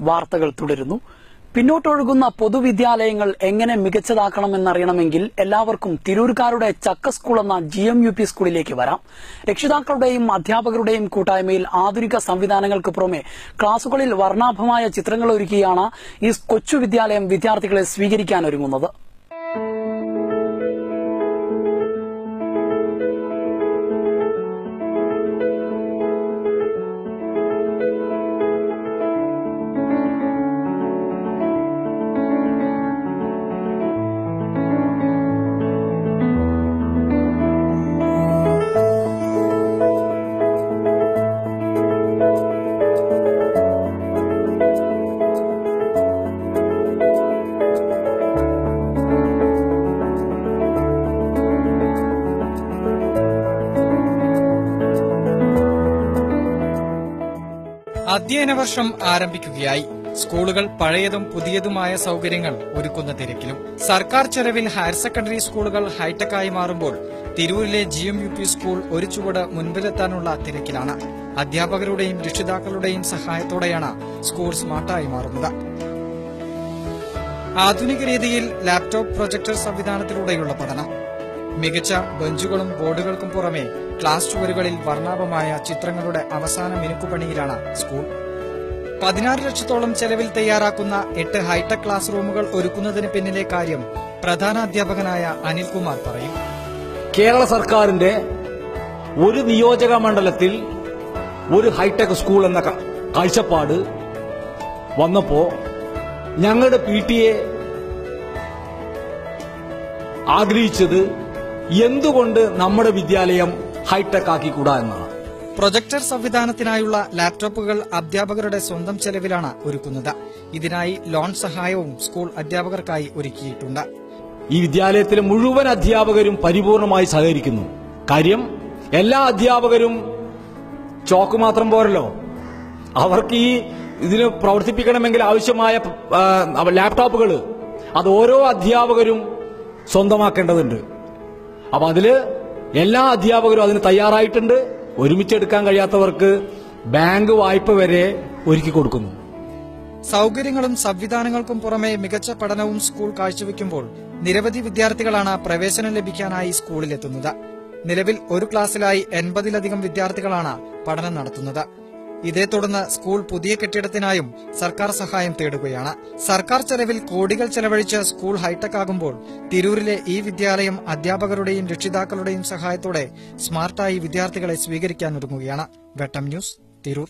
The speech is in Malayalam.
വാർത്തകൾ തുടരുന്നു. പിന്നോട്ടൊഴുകുന്ന പൊതുവിദ്യാലയങ്ങൾ എങ്ങനെ മികച്ചതാക്കണമെന്നറിയണമെങ്കിൽ എല്ലാവർക്കും തിരൂർക്കാരുടെ ചക്ക സ്കൂൾ എന്ന GMUP സ്കൂളിലേക്ക് വരാം. രക്ഷിതാക്കളുടെയും അധ്യാപകരുടെയും കൂട്ടായ്മയിൽ ആധുനിക സംവിധാനങ്ങൾക്ക് പുറമെ ക്ലാസുകളിൽ വർണ്ണാഭമായ ചിത്രങ്ങൾ ഒരുക്കിയാണ് ഈ കൊച്ചു വിദ്യാലയം വിദ്യാർത്ഥികളെ സ്വീകരിക്കാനൊരുങ്ങുന്നത്. അധ്യയന വർഷം ആരംഭിക്കുകയായി. സ്കൂളുകൾ പഴയതും പുതിയതുമായ സൌകര്യങ്ങൾ ഒരുക്കുന്ന തിരക്കിലും. സർക്കാർ ചെലവിൽ ഹയർ സെക്കൻഡറി സ്കൂളുകൾ ഹൈടെക്കായി മാറുമ്പോൾ തിരൂരിലെ GMUP സ്കൂൾ ഒരു ചുവട് മുൻപിലെത്താനുള്ള തിരക്കിലാണ്. അധ്യാപകരുടെയും രക്ഷിതാക്കളുടെയും സഹായത്തോടെയാണ് സ്കൂൾ സ്മാർട്ടായി മാറുന്നത്. ആധുനിക രീതിയിൽ ലാപ്ടോപ്പ് പ്രൊജക്ടർ സംവിധാനത്തിലൂടെയുള്ള പഠനം. മികച്ച ബെഞ്ചുകളും ബോർഡുകൾക്കും പുറമെ ക്ലാസ് ചുവരുകളിൽ വർണ്ണാഭമായ ചിത്രങ്ങളുടെ അവസാന മിനുക്കുപണിയിലാണ് സ്കൂൾ. 16 ലക്ഷത്തോളം ചെലവിൽ തയ്യാറാക്കുന്ന 8 ഹൈടെക് ക്ലാസ് റൂമുകൾ ഒരുക്കുന്നതിന് പിന്നിലെ കാര്യം പ്രധാനാധ്യാപകനായ അനിൽകുമാർ പറയും. കേരള സർക്കാരിന്റെ ഒരു നിയോജക മണ്ഡലത്തിൽ ഒരു ഹൈടെക് സ്കൂൾ എന്ന കാഴ്ചപ്പാട് വന്നപ്പോ ഞങ്ങളുടെ PTA ആഗ്രഹിച്ചത് എന്തുകൊണ്ട് നമ്മുടെ വിദ്യാലയം ഹൈടെക് ആക്കിക്കൂടാ എന്നാണ്. പ്രൊജക്ടർ സംവിധാനത്തിനായുള്ള ലാപ്ടോപ്പുകൾ അധ്യാപകരുടെ സ്വന്തം ചെലവിലാണ് ഒരുക്കുന്നത്. ഇതിനായി ലോൺ സഹായവും സ്കൂൾ അധ്യാപകർക്കായി ഒരുക്കിയിട്ടുണ്ട്. ഈ വിദ്യാലയത്തിലെ മുഴുവൻ അധ്യാപകരും പരിപൂർണമായി സഹകരിക്കുന്നു. കാര്യം എല്ലാ അധ്യാപകരും ചോക്ക് മാത്രം പോരല്ലോ, അവർക്ക് ഇതിന് പ്രവർത്തിപ്പിക്കണമെങ്കിൽ ആവശ്യമായ ലാപ്ടോപ്പുകൾ അത് ഓരോ അധ്യാപകരും സ്വന്തമാക്കേണ്ടതുണ്ട്. അപ്പൊ അതില് എല്ലാ അധ്യാപകരും അതിന് തയ്യാറായിട്ടുണ്ട്. ഒരുമിച്ചെടുക്കാൻ കഴിയാത്തവർക്ക് ബാങ്ക് വായ്പ വരെ ഒരുക്കി കൊടുക്കുന്നു. സൌകര്യങ്ങളും സംവിധാനങ്ങൾക്കും പുറമെ മികച്ച പഠനവും സ്കൂൾ കാഴ്ചവെക്കുമ്പോൾ നിരവധി വിദ്യാർത്ഥികളാണ് പ്രവേശനം ലഭിക്കാനായി സ്കൂളിലെത്തുന്നത്. നിലവിൽ ഒരു ക്ലാസ്സിലായി 80-ലധികം വിദ്യാർത്ഥികളാണ് പഠനം നടത്തുന്നത്. ഇതേ തുടർന്ന് സ്കൂൾ പുതിയ കെട്ടിടത്തിനായും സർക്കാർ സഹായം തേടുകയാണ്. സർക്കാർ ചെലവിൽ കോടികൾ ചെലവഴിച്ച് സ്കൂൾ ഹൈടെക് ആകുമ്പോൾ തിരൂരിലെ ഈ വിദ്യാലയം അധ്യാപകരുടെയും രക്ഷിതാക്കളുടെയും സഹായത്തോടെ സ്മാർട്ടായി വിദ്യാർത്ഥികളെ സ്വീകരിക്കാനൊരുങ്ങുകയാണ്. വെട്ടം ന്യൂസ്, തിരൂർ.